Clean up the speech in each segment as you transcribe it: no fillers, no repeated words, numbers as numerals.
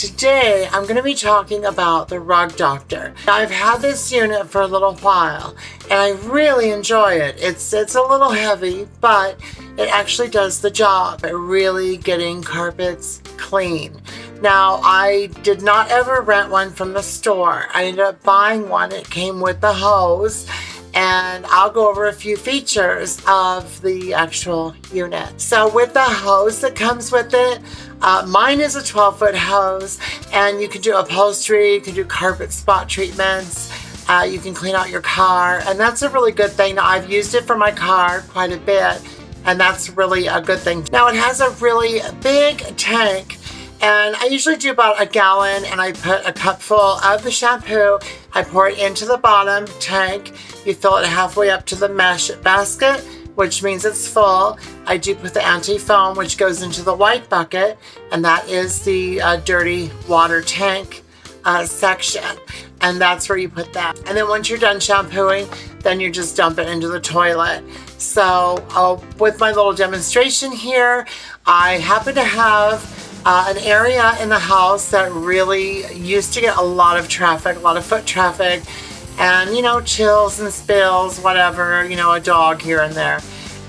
today I'm going to be talking about the Rug Doctor. I've had this unit for a little while and I really enjoy it. It's a little heavy, but it actually does the job at really getting carpets clean. Now, I did not ever rent one from the store. I ended up buying one. It came with the hose, and I'll go over a few features of the actual unit. So with the hose that comes with it, mine is a 12-foot hose, and you can do upholstery, you can do carpet spot treatments, you can clean out your car, and that's a really good thing. Now, I've used it for my car quite a bit, and that's really a good thing. Now, it has a really big tank, and I usually do about a gallon, and I put a cupful of the shampoo. I pour it into the bottom tank. You fill it halfway up to the mesh basket, which means it's full. I do put the anti-foam, which goes into the white bucket, and that is the dirty water tank section. And that's where you put that. And then once you're done shampooing, then you just dump it into the toilet. So with my little demonstration here, I happen to have an area in the house that really used to get a lot of traffic, a lot of foot traffic, and, you know, chills and spills, whatever, you know, a dog here and there.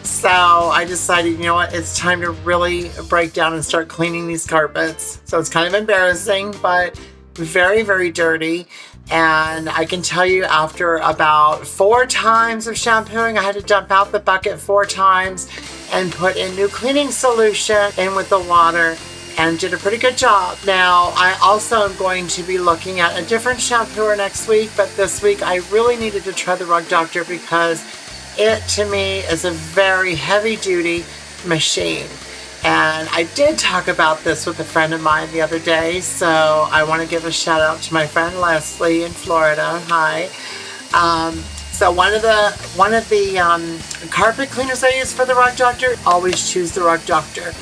So I decided, you know what, it's time to really break down and start cleaning these carpets. So it's kind of embarrassing, but very, very dirty. And I can tell you, after about 4 times of shampooing, I had to dump out the bucket 4 times and put in new cleaning solution in with the water, and did a pretty good job. Now, I also am going to be looking at a different shampooer next week, but this week I really needed to try the Rug Doctor because it, to me, is a very heavy-duty machine. And I did talk about this with a friend of mine the other day, so I want to give a shout out to my friend Leslie in Florida. Hi. So one of the carpet cleaners I use for the Rug Doctor, always choose the Rug Doctor.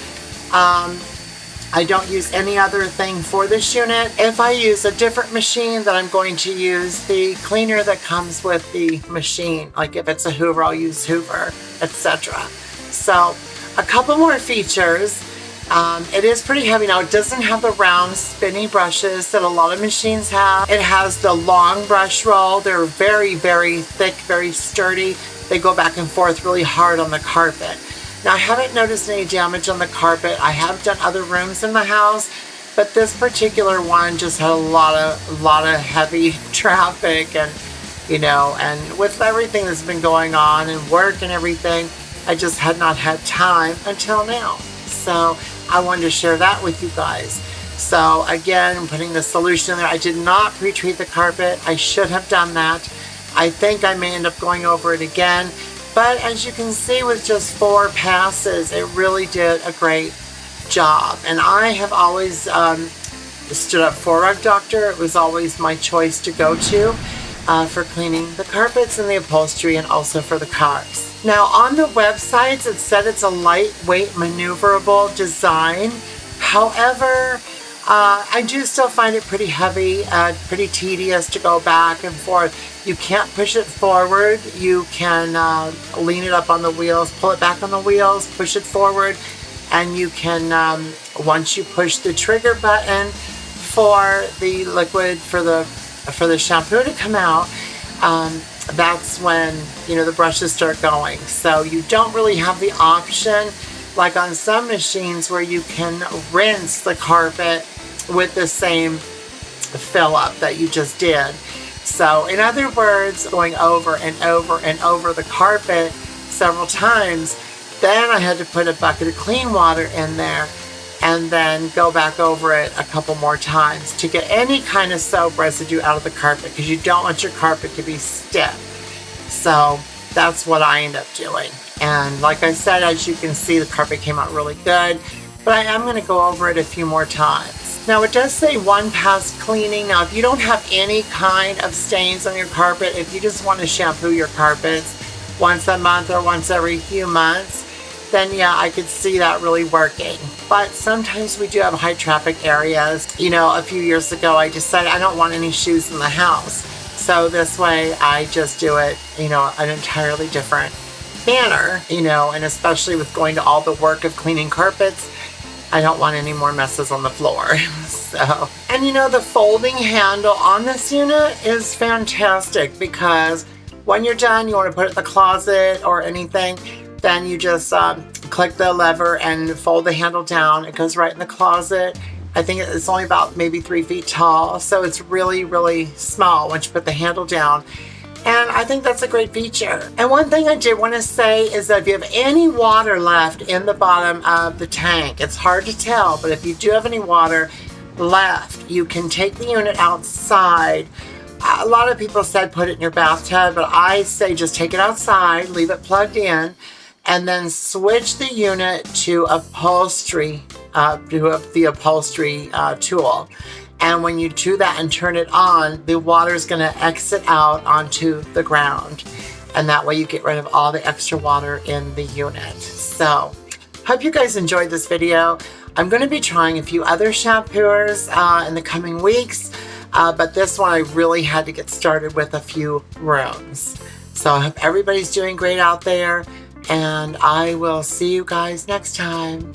I don't use any other thing for this unit. If I use a different machine, then I'm going to use the cleaner that comes with the machine. Like if it's a Hoover, I'll use Hoover, etc. So a couple more features. It is pretty heavy. Now, it doesn't have the round spinny brushes that a lot of machines have. It has the long brush roll. They're very, very thick, very sturdy. They go back and forth really hard on the carpet. Now, I haven't noticed any damage on the carpet. I have done other rooms in the house, but this particular one just had a lot of heavy traffic, and, you know, and with everything that's been going on and work and everything, I just had not had time until now. So I wanted to share that with you guys. So again, I'm putting the solution in there. I did not pre-treat the carpet. I should have done that. I think I may end up going over it again. But as you can see, with just 4 passes, it really did a great job. And I have always stood up for Rug Doctor. It was always my choice to go to for cleaning the carpets and the upholstery, and also for the cars. Now, on the websites, it said it's a lightweight, maneuverable design. However, I do still find it pretty heavy, pretty tedious to go back and forth. You can't push it forward. You can lean it up on the wheels, pull it back on the wheels, push it forward, and you can, once you push the trigger button for the liquid for the shampoo to come out, that's when, you know, the brushes start going. So you don't really have the option, like on some machines, where you can rinse the carpet with the same fill up that you just did. So in other words, going over and over and over the carpet several times, then I had to put a bucket of clean water in there and then go back over it a couple more times to get any kind of soap residue out of the carpet, because you don't want your carpet to be stiff. So that's what I end up doing. And like I said, as you can see, the carpet came out really good, but I am going to go over it a few more times. Now, it does say 1 pass cleaning. Now, if you don't have any kind of stains on your carpet, if you just want to shampoo your carpets once a month or once every few months, then yeah, I could see that really working. But sometimes we do have high traffic areas. You know, a few years ago, I decided I don't want any shoes in the house. So this way, I just do it, you know, an entirely different manner, you know, and especially with going to all the work of cleaning carpets, I don't want any more messes on the floor. So, and you know, the folding handle on this unit is fantastic because when you're done, you want to put it in the closet or anything, then you just click the lever and fold the handle down. It goes right in the closet. I think it's only about maybe 3 feet tall, so it's really, really small once you put the handle down. And I think that's a great feature. And one thing I did want to say is that if you have any water left in the bottom of the tank, it's hard to tell, but if you do have any water left, you can take the unit outside. A lot of people said put it in your bathtub, but I say just take it outside, leave it plugged in, and then switch the unit to upholstery, the upholstery tool. And when you do that and turn it on, the water is going to exit out onto the ground. And that way you get rid of all the extra water in the unit. So, hope you guys enjoyed this video. I'm going to be trying a few other shampoos in the coming weeks. But this one I really had to get started with a few rooms. So I hope everybody's doing great out there. And I will see you guys next time.